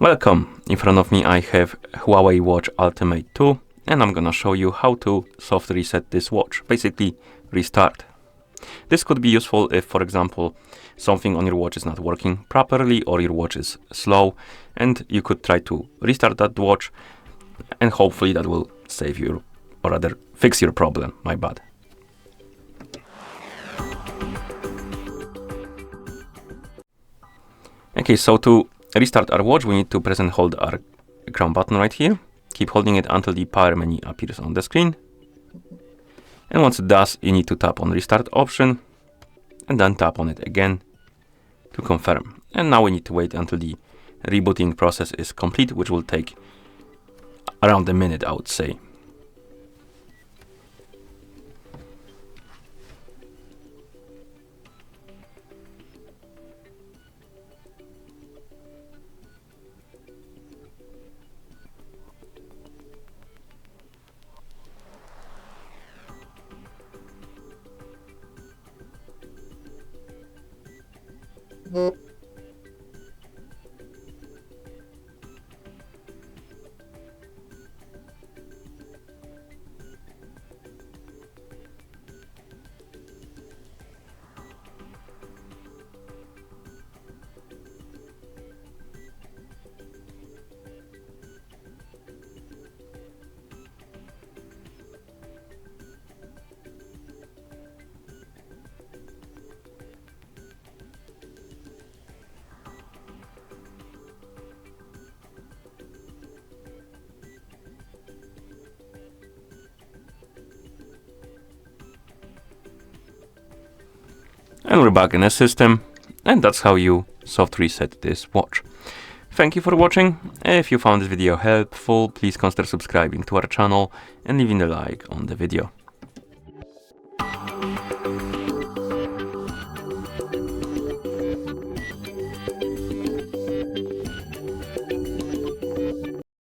Welcome! In front of me I have HUAWEI Watch Ultimate 2 and I'm gonna show you how to soft reset this watch, basically restart. This could be useful if, for example, something on your watch is not working properly or your watch is slow, and you could try to restart that watch and hopefully that will save you, or rather fix your problem, my bad. Okay, so to restart our watch, we need to press and hold our crown button right here. Keep holding it until the power menu appears on the screen. And once it does, you need to tap on restart option and then tap on it again to confirm. And now we need to wait until the rebooting process is complete, which will take around a minute, I would say. And we're back in the system, and that's how you soft reset this watch. Thank you for watching. If you found this video helpful, please consider subscribing to our channel and leaving a like on the video.